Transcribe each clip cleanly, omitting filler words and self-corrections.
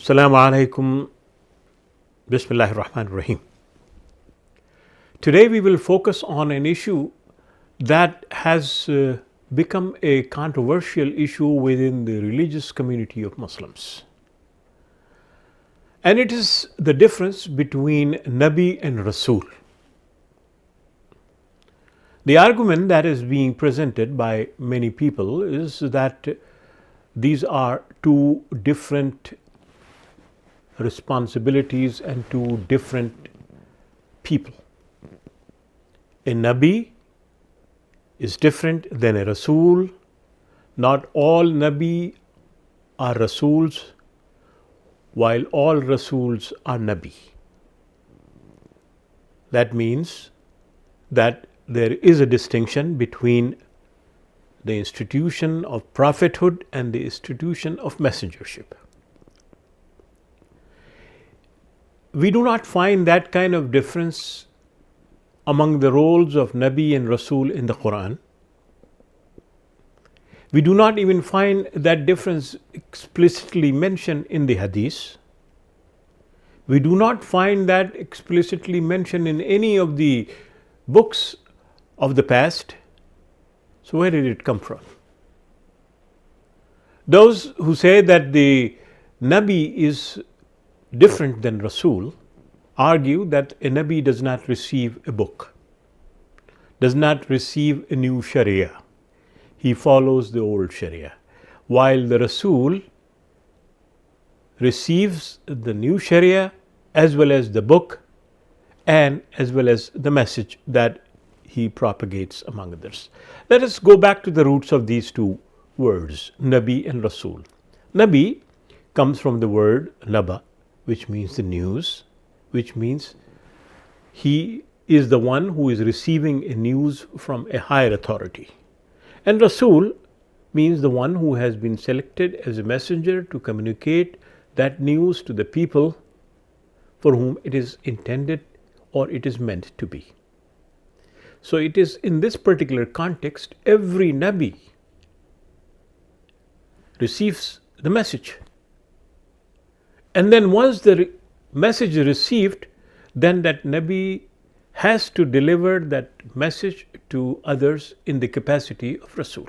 Assalamu alaikum. Bismillahir Rahmanir Rahim. Today we will focus on an issue that has become a controversial issue within the religious community of Muslims. And it is the difference between Nabi and Rasul. The argument that is being presented by many people is that these are two different responsibilities and two different people. A Nabi is different than a Rasul. Not all Nabi are Rasuls, while all Rasuls are Nabi. That means that there is a distinction between the institution of prophethood and the institution of messengership. We do not find that kind of difference among the roles of Nabi and Rasul in the Quran. We do not even find that difference explicitly mentioned in the Hadith. We do not find that explicitly mentioned in any of the books of the past. So where did it come from? Those who say that the Nabi is different than Rasul argue that a Nabi does not receive a book, does not receive a new Sharia. He follows the old Sharia, while the Rasul receives the new Sharia as well as the book and as well as the message that he propagates among others. Let us go back to the roots of these two words, Nabi and Rasul. Nabi comes from the word Naba, which means the news, which means he is the one who is receiving a news from a higher authority. And Rasul means the one who has been selected as a messenger to communicate that news to the people for whom it is intended or it is meant to be. So it is in this particular context, every Nabi receives the message. And then once the message is received, then that Nabi has to deliver that message to others in the capacity of Rasul.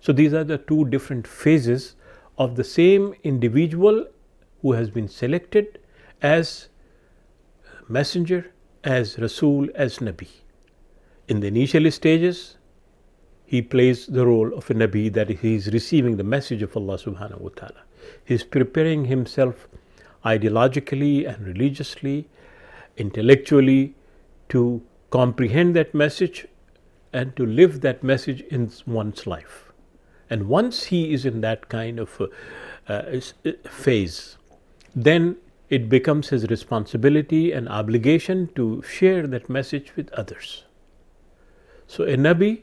So these are the two different phases of the same individual who has been selected as messenger, as Rasul, as Nabi. In the initial stages, he plays the role of a Nabi, that he is receiving the message of Allah subhanahu wa ta'ala. He is preparing himself ideologically and religiously, intellectually to comprehend that message and to live that message in one's life. And once he is in that kind of phase, then it becomes his responsibility and obligation to share that message with others. So a Nabi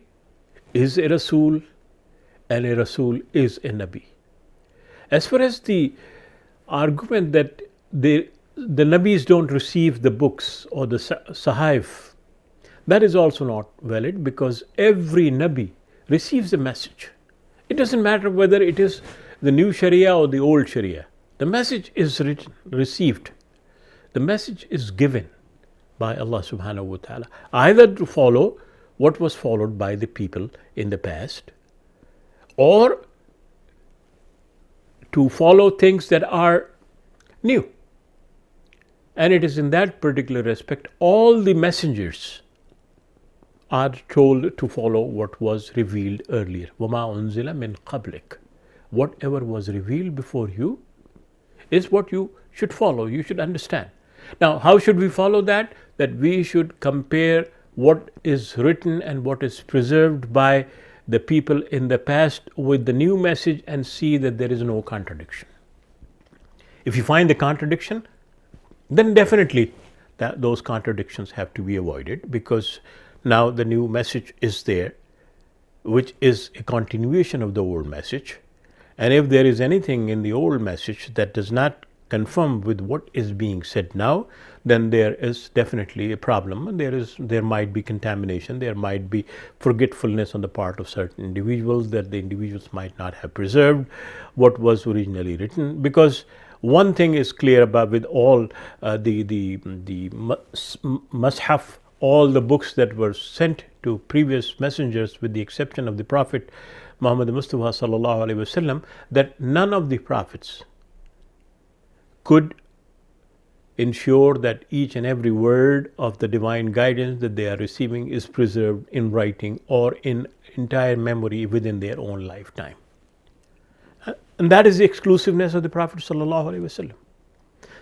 is a Rasul and a Rasul is a Nabi. As far as the argument that the Nabis don't receive the books or the Sahaif, that is also not valid, because every Nabi receives a message. It doesn't matter whether it is the new Sharia or the old Sharia. The message is received. The message is given by Allah subhanahu wa ta'ala, either to follow what was followed by the people in the past, or to follow things that are new. And it is in that particular respect, all the messengers are told to follow what was revealed earlier. وَمَا أُنزِلَ مِن قَبْلِكَ. Whatever was revealed before you is what you should follow, you should understand. Now, how should we follow that? That we should compare what is written and what is preserved by the people in the past with the new message and see that there is no contradiction. If you find the contradiction, then definitely those contradictions have to be avoided, because now the new message is there, which is a continuation of the old message. And if there is anything in the old message that does not conform with what is being said now, then there is definitely a problem. There might be contamination, there might be forgetfulness on the part of certain individuals, that the individuals might not have preserved what was originally written, because One thing is clear about with all the mushaf, all the books that were sent to previous messengers, with the exception of the Prophet Muhammad Mustafa sallallahu alaihi wasallam, that none of the prophets could ensure that each and every word of the divine guidance that they are receiving is preserved in writing or in entire memory within their own lifetime. And that is the exclusiveness of the Prophet sallallahu alaihi wasallam.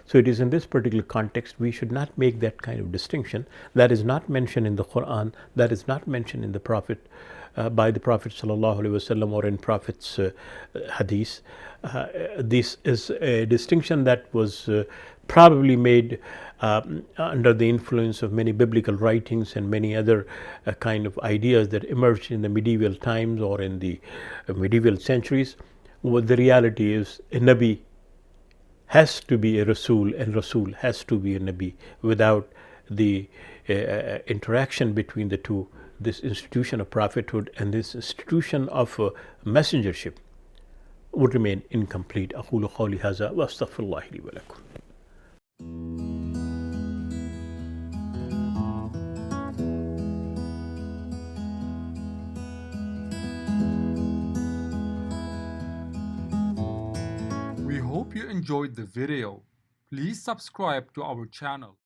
So it is in this particular context we should not make that kind of distinction. That is not mentioned in the Quran. That is not mentioned in the Prophet by the Prophet sallallahu alaihi wasallam or in Prophet's hadith. This is a distinction that was probably made under the influence of many biblical writings and many other kind of ideas that emerged in the medieval times or in the medieval centuries. What the reality is, a Nabi has to be a Rasul and Rasul has to be a Nabi. Without the interaction between the two, this institution of prophethood and this institution of messengership would remain incomplete. أقول قولي هذا وأستغفر الله لي ولكم. We hope you enjoyed the video. Please subscribe to our channel.